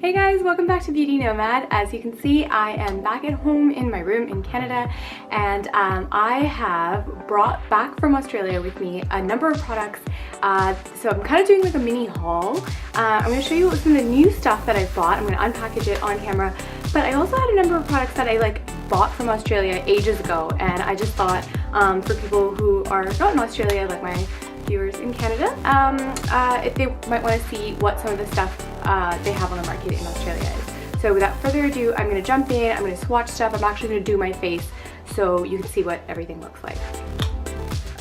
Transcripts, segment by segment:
Hey guys, welcome back to Beauty Nomad. As you can see, I am back at home in my room in Canada, and I have brought back from Australia with me a number of products. So I'm kind of doing like a mini haul. I'm going to show you some of the new stuff that I've bought. I'm going to unpackage it on camera, but I also had a number of products that I bought from Australia ages ago, and I just thought for people who are not in Australia, like my viewers in Canada, if they might want to see what some of the stuff they have on the market in Australia is. So without further ado, I'm going to jump in, I'm going to swatch stuff, I'm actually going to do my face so you can see what everything looks like.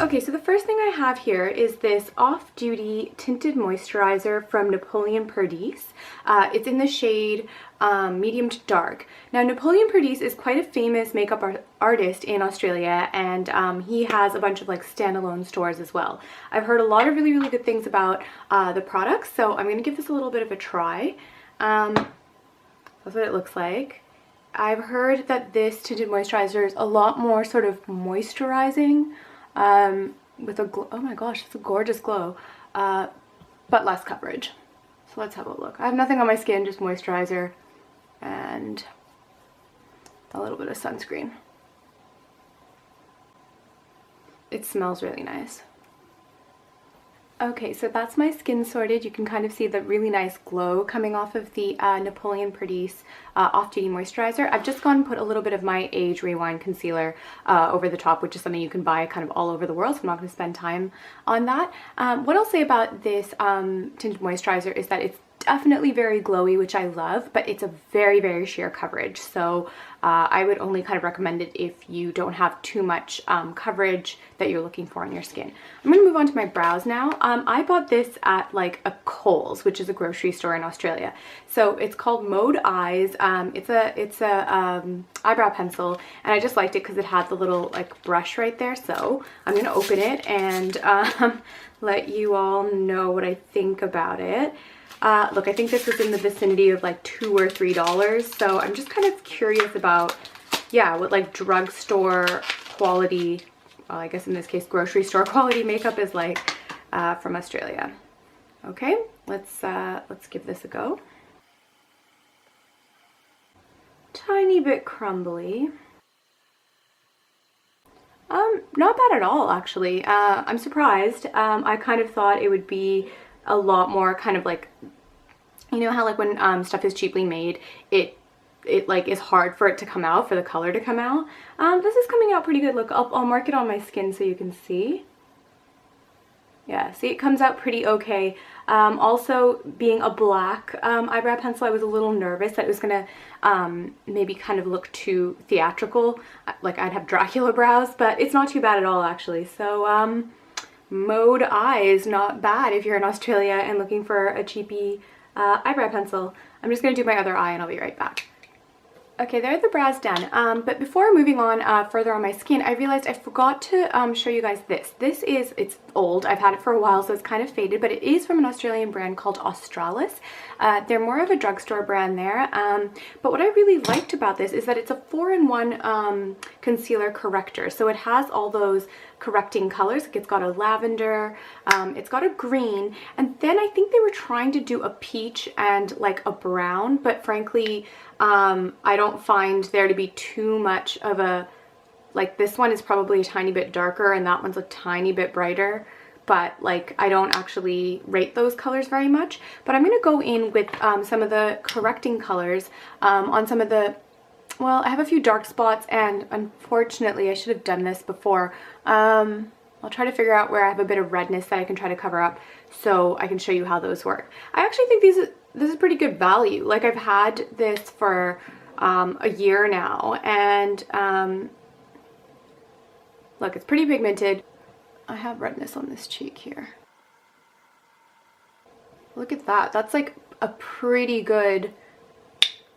Okay, so the first thing I have here is this off-duty tinted moisturizer from Napoleon Purdys. It's in the shade medium to dark. Now, Napoleon Purdys is quite a famous makeup artist in Australia, and he has a bunch of standalone stores as well. I've heard a lot of really good things about the products, so I'm going to give this a little bit of a try. That's what it looks like. I've heard that this tinted moisturizer is a lot more sort of moisturizing, with a glow. Oh my gosh, it's a gorgeous glow, but less coverage. So let's have a look. I have nothing on my skin, just moisturizer and a little bit of sunscreen. It smells really nice. Okay, so that's my skin sorted. You can kind of see the really nice glow coming off of the Napoleon Purdys off-duty moisturizer. I've just gone and put a little bit of my Age Rewind concealer over the top, which is something you can buy kind of all over the world, so I'm not going to spend time on that. What I'll say about this tinted moisturizer is that it's definitely very glowy, which I love, but it's a very sheer coverage. So I would only kind of recommend it if you don't have too much coverage that you're looking for on your skin. I'm going to move on to my brows now. I bought this at a Kohl's, which is a grocery store in Australia. So it's called Mode Eyes. It's a eyebrow pencil, and I just liked it because it had the little brush right there. So I'm going to open it and let you all know what I think about it. Look, I think this was in the vicinity of $2 or $3, so I'm just kind of curious about, yeah, what drugstore quality, well, I guess in this case grocery store quality makeup is like from Australia. Okay, let's give this a go. Tiny bit crumbly. Not bad at all, actually. I'm surprised. I kind of thought it would be a lot more kind of you know how when stuff is cheaply made, it is hard for it to come out, for the color to come out. This is coming out pretty good. Look, I'll mark it on my skin so you can see. Yeah, see, it comes out pretty okay. Also, being a black eyebrow pencil, I was a little nervous that it was gonna maybe kind of look too theatrical, like I'd have Dracula brows, but it's not too bad at all, actually. So Mode Eyes, not bad if you're in Australia and looking for a cheapy eyebrow pencil. I'm just going to do my other eye and I'll be right back. Okay, there are the brows done, but before moving on further on my skin, I realized I forgot to show you guys this. It's old, I've had it for a while, so it's kind of faded, but it is from an Australian brand called Australis. They're more of a drugstore brand there, but what I really liked about this is that it's a 4-in-1 concealer corrector. So it has all those correcting colors. It's got a lavender, it's got a green, and then I think they were trying to do a peach and a brown, but frankly, I don't find there to be too much of a, this one is probably a tiny bit darker and that one's a tiny bit brighter, but I don't actually rate those colors very much. But I'm going to go in with some of the correcting colors on some of the, well, I have a few dark spots, and unfortunately I should have done this before. I'll try to figure out where I have a bit of redness that I can try to cover up so I can show you how those work. I actually think this is pretty good value. I've had this for a year now, and look, it's pretty pigmented. I have redness on this cheek here. Look at that. That's a pretty good,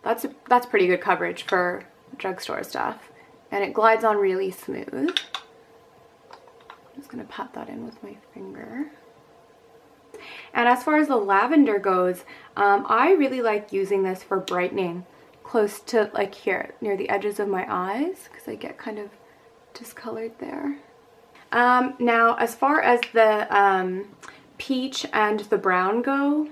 that's pretty good coverage for drugstore stuff, and it glides on really smooth. I'm just gonna pat that in with my finger. And as far as the lavender goes, I really like using this for brightening close to here near the edges of my eyes, because I get kind of discolored there. Now, as far as the peach and the brown go,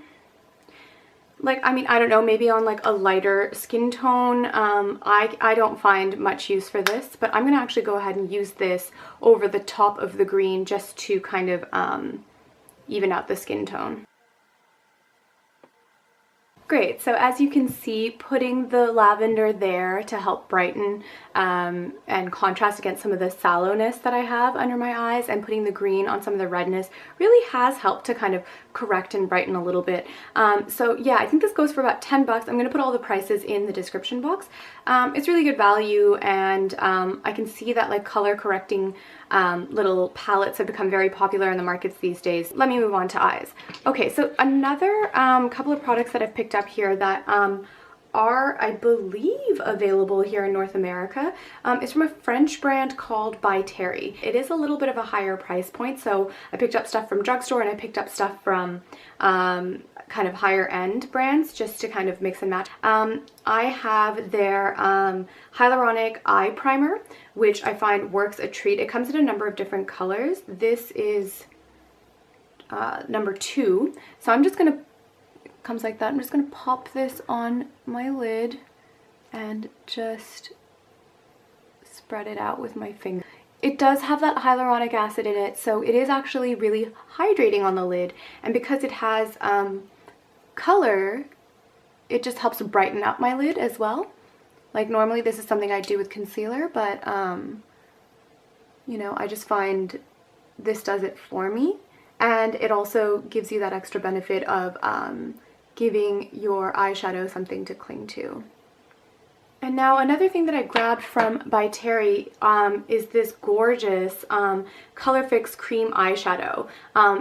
like, I mean, I don't know, maybe on like a lighter skin tone. I don't find much use for this, but I'm gonna actually go ahead and use this over the top of the green just to kind of even out the skin tone. Great, so as you can see, putting the lavender there to help brighten and contrast against some of the sallowness that I have under my eyes, and putting the green on some of the redness really has helped to kind of correct and brighten a little bit. So yeah, I think this goes for about 10 bucks. I'm going to put all the prices in the description box. It's really good value, and I can see that like color correcting little palettes have become very popular in the markets these days. Let me move on to eyes. Okay, so another couple of products that I've picked up here that are, I believe, available here in North America. It's from a French brand called By Terry. It is a little bit of a higher price point, so I picked up stuff from drugstore and I picked up stuff from kind of higher end brands just to kind of mix and match. I have their hyaluronic eye primer, which I find works a treat. It comes in a number of different colors. This is number 2, so I'm just gonna, comes like that. I'm just gonna pop this on my lid and just spread it out with my finger. It does have that hyaluronic acid in it, so it is actually really hydrating on the lid, and because it has color, it just helps brighten up my lid as well. Like normally this is something I do with concealer, but you know, I just find this does it for me, and it also gives you that extra benefit of giving your eyeshadow something to cling to. And now another thing that I grabbed from By Terry is this gorgeous Color Fix cream eyeshadow.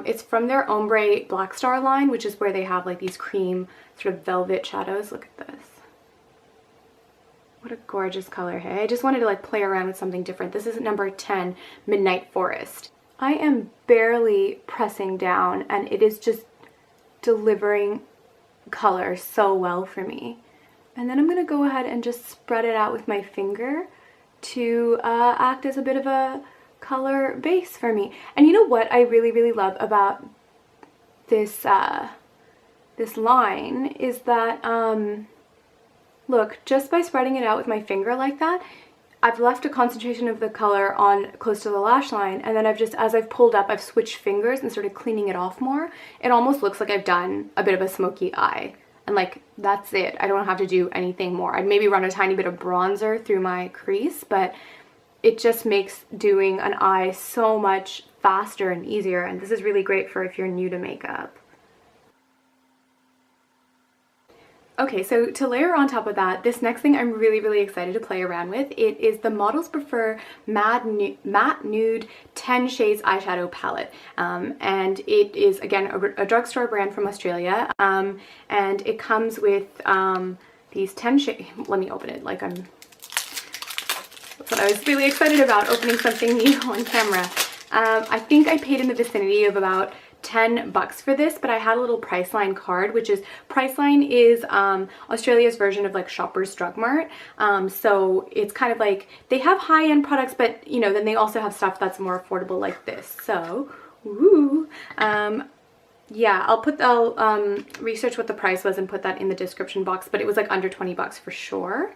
It's from their Ombre Black Star line, which is where they have like these cream sort of velvet shadows. Look at this. What a gorgeous color, hey? I just wanted to like play around with something different. This is number 10, Midnight Forest. I am barely pressing down and it is just delivering color so well for me. And then I'm going to go ahead and just spread it out with my finger to act as a bit of a color base for me. And you know what I really love about this this line is that look, just by spreading it out with my finger like that, I've left a concentration of the color on close to the lash line, and then I've just, as I've pulled up, I've switched fingers and started cleaning it off more. It almost looks like I've done a bit of a smoky eye. And like, that's it. I don't have to do anything more. I'd maybe run a tiny bit of bronzer through my crease, but it just makes doing an eye so much faster and easier. And this is really great for if you're new to makeup. Okay, so to layer on top of that, this next thing I'm really excited to play around with. It is the Models Prefer Matte Nude 10 Shades Eyeshadow Palette. And it is, again, a drugstore brand from Australia. And it comes with these 10 shades. Let me open it like I'm... That's what I was really excited about, opening something new on camera. I think I paid in the vicinity of about 10 bucks for this, but I had a little Priceline card, which is, Priceline is Australia's version of like Shoppers Drug Mart. So it's kind of like, they have high-end products, but you know, then they also have stuff that's more affordable like this. So, woo! Yeah, I'll research what the price was and put that in the description box, but it was like under 20 bucks for sure.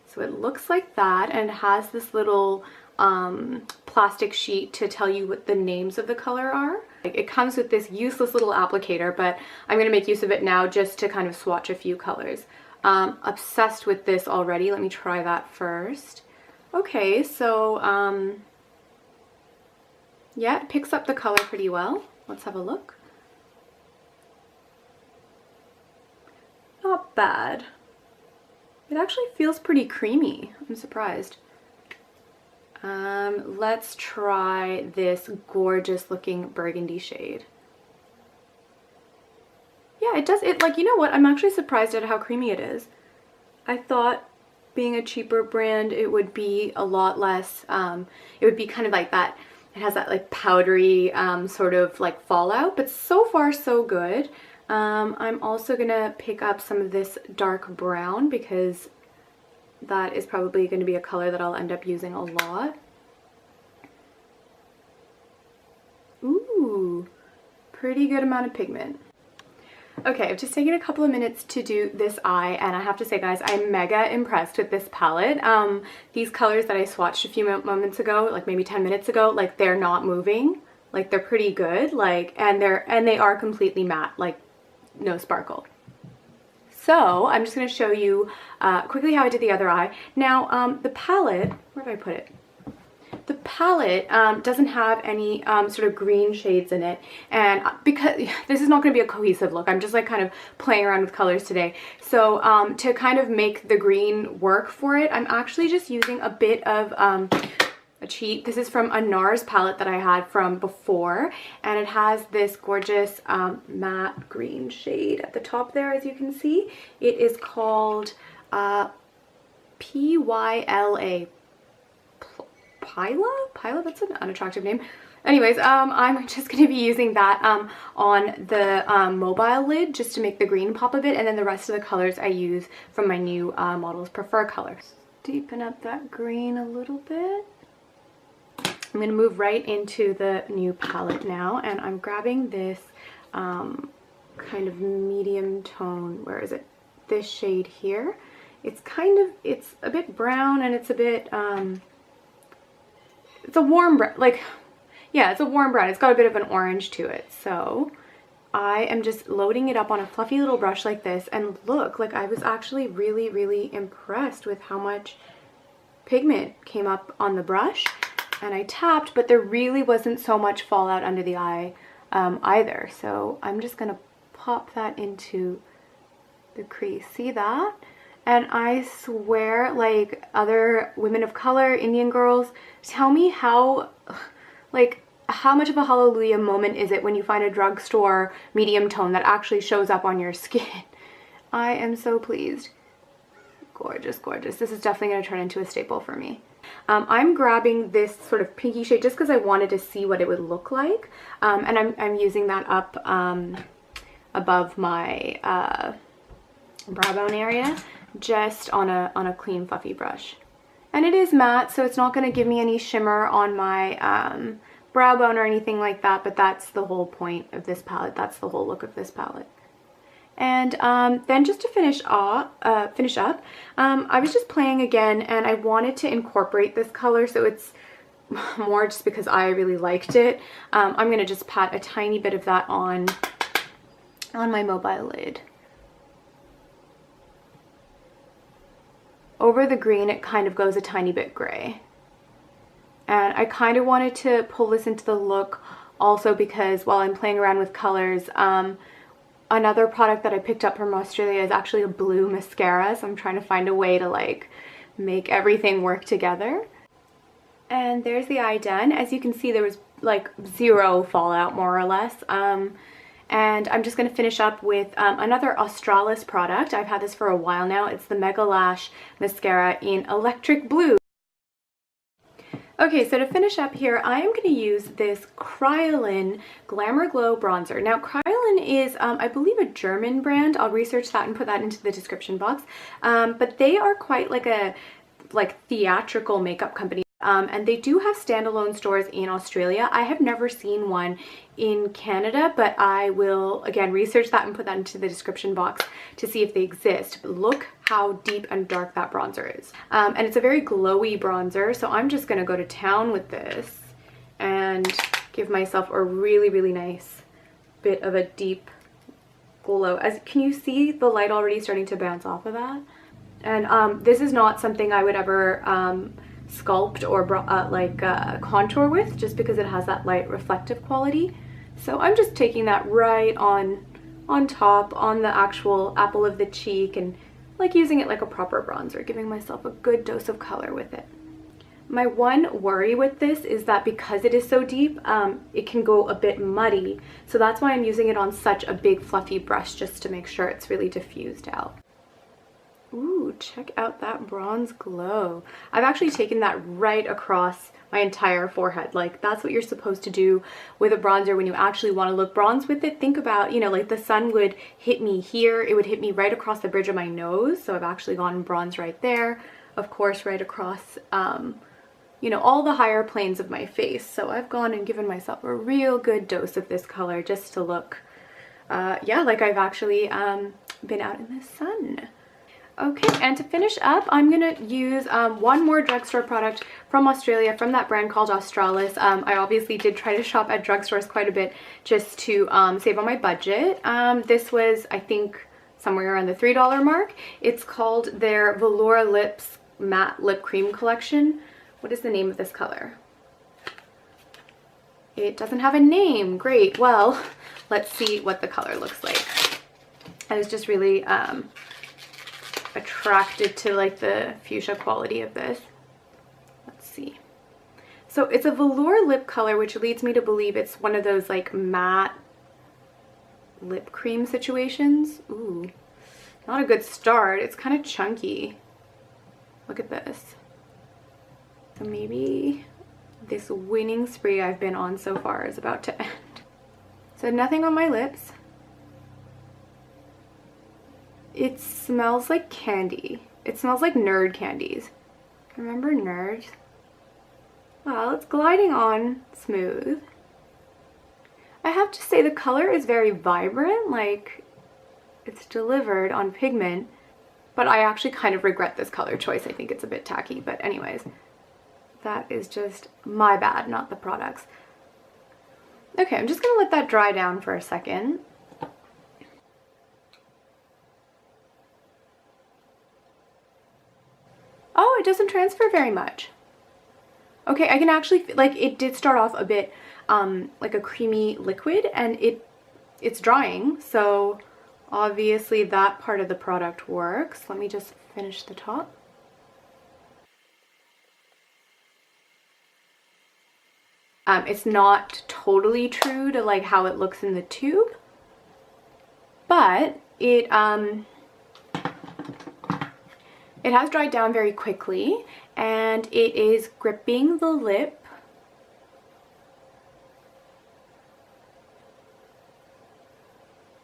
So it looks like that, and it has this little plastic sheet to tell you what the names of the color are. It comes with this useless little applicator, but I'm going to make use of it now just to kind of swatch a few colors. Obsessed with this already. Let me try that first. Okay, so yeah, it picks up the color pretty well. Let's have a look. Not bad. It actually feels pretty creamy. I'm surprised. Let's try this gorgeous looking burgundy shade. Yeah, it does, like, you know what? I'm actually surprised at how creamy it is. I thought being a cheaper brand, it would be a lot less, it would be kind of like that. It has that like powdery sort of like fallout, but so far so good. I'm also gonna pick up some of this dark brown because that is probably going to be a color that I'll end up using a lot. Ooh, pretty good amount of pigment. Okay, I've just taken a couple of minutes to do this eye, and I have to say, guys, I'm mega impressed with this palette. These colors that I swatched a few moments ago, like maybe 10 minutes ago, like they're not moving. Like they're pretty good, like, and they are completely matte, like no sparkle. So I'm just going to show you quickly how I did the other eye. Now, the palette, where did I put it? The palette doesn't have any sort of green shades in it, and because this is not going to be a cohesive look, I'm just like kind of playing around with colors today. So to kind of make the green work for it, I'm actually just using a bit of a cheat. This is from a NARS palette that I had from before, and it has this gorgeous matte green shade at the top there, as you can see. It is called PYLA. Pila? That's an unattractive name. Anyways, I'm just going to be using that on the mobile lid just to make the green pop a bit, and then the rest of the colors I use from my new Models Prefer colors. Deepen up that green a little bit. I'm going to move right into the new palette now, and I'm grabbing this kind of medium tone. Where is it? This shade here. It's a bit brown, and it's a bit it's a warm brown, like, yeah, it's a warm brown. It's got a bit of an orange to it. So I am just loading it up on a fluffy little brush like this, and look, like I was actually really, really impressed with how much pigment came up on the brush. And I tapped, but there really wasn't so much fallout under the eye either. So I'm just gonna pop that into the crease. See that? And I swear, like, other women of color, Indian girls, tell me how, like, how much of a hallelujah moment is it when you find a drugstore medium tone that actually shows up on your skin? I am so pleased. Gorgeous, gorgeous. This is definitely going to turn into a staple for me. I'm grabbing this sort of pinky shade just because I wanted to see what it would look like. And I'm using that up above my brow bone area, just on a clean fluffy brush. And it is matte, so it's not going to give me any shimmer on my brow bone or anything like that, but that's the whole point of this palette. That's the whole look of this palette. And then just to finish up, I was just playing again, and I wanted to incorporate this color, so it's more just because I really liked it. I'm going to just pat a tiny bit of that on my mobile lid. Over the green, it kind of goes a tiny bit gray. And I kind of wanted to pull this into the look also because while I'm playing around with colors, another product that I picked up from Australia is actually a blue mascara, so I'm trying to find a way to like make everything work together. And there's the eye done. As you can see, there was like zero fallout, more or less. And I'm just going to finish up with another Australis product. I've had this for a while now. It's the Mega Lash Mascara in Electric Blue. Okay, so to finish up here, I am going to use this Kryolan Glamour Glow Bronzer. Now, Kryolan is, I believe, a German brand. I'll research that and put that into the description box. But they are quite like a theatrical makeup company. And they do have standalone stores in Australia. I have never seen one in Canada, but I will, again, research that and put that into the description box to see if they exist. But look how deep and dark that bronzer is. And it's a very glowy bronzer, so I'm just going to go to town with this and give myself a really, really nice bit of a deep glow. Can you see the light already starting to bounce off of that? And this is not something I would ever sculpt or contour with, just because it has that light reflective quality. So I'm just taking that right on top, on the actual apple of the cheek, and like using it like a proper bronzer, giving myself a good dose of color with it. My one worry with this is that because it is so deep, it can go a bit muddy. So that's why I'm using it on such a big fluffy brush, just to make sure it's really diffused out. Ooh, check out that bronze glow. I've actually taken that right across my entire forehead. Like, that's what you're supposed to do with a bronzer when you actually want to look bronze with it. Think about, you know, like the sun would hit me here. It would hit me right across the bridge of my nose. So I've actually gone bronze right there. Of course, right across, you know, all the higher planes of my face. So I've gone and given myself a real good dose of this color just to look yeah, like I've actually been out in the sun. Okay, and to finish up, I'm gonna use one more drugstore product from Australia, from that brand called Australis. I obviously did try to shop at drugstores quite a bit just to save on my budget. This was, I think, somewhere around the $3 mark. It's called their Velour Lips Matte Lip Cream Collection. What is the name of this color? It doesn't have a name. Great. Well, let's see what the color looks like. I was just really attracted to like the fuchsia quality of this. Let's see. So it's a velour lip color, which leads me to believe it's one of those like matte lip cream situations. Ooh, not a good start. It's kind of chunky. Look at this. So maybe this winning spree I've been on so far is about to end. So nothing on my lips. It smells like candy. It smells like nerd candies. Remember nerds? Well, it's gliding on smooth. I have to say the color is very vibrant, like it's delivered on pigment, but I actually kind of regret this color choice. I think it's a bit tacky, but anyways, that is just my bad, not the product's. Okay, I'm just gonna let that dry down for a second. Oh, it doesn't transfer very much. Okay, I can actually, like, it did start off a bit like a creamy liquid, and it's drying, so obviously that part of the product works. Let me just finish the top. It's not totally true to like how it looks in the tube, but it has dried down very quickly, and it is gripping the lip.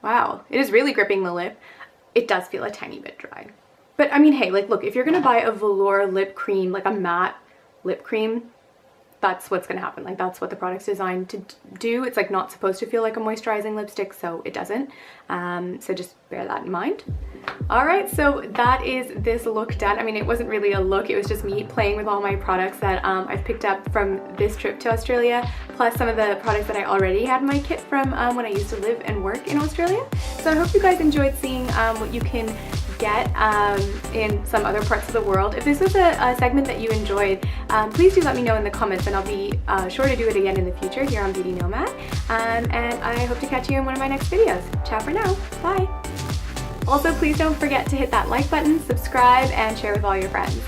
Wow, it is really gripping the lip. It does feel a tiny bit dry. But I mean, hey, like look, if you're gonna buy a velour lip cream, like a matte lip cream, that's what's gonna happen. Like that's what the product's designed to do. It's like not supposed to feel like a moisturizing lipstick, so it doesn't. So just bear that in mind. All right, so that is this look done. I mean, it wasn't really a look, it was just me playing with all my products that I've picked up from this trip to Australia, plus some of the products that I already had in my kit from when I used to live and work in Australia. So I hope you guys enjoyed seeing what you can get in some other parts of the world. If this was a segment that you enjoyed, please do let me know in the comments, and I'll be sure to do it again in the future here on Beauty Nomad. And I hope to catch you in one of my next videos. Ciao for now. Bye. Also, please don't forget to hit that like button, subscribe, and share with all your friends.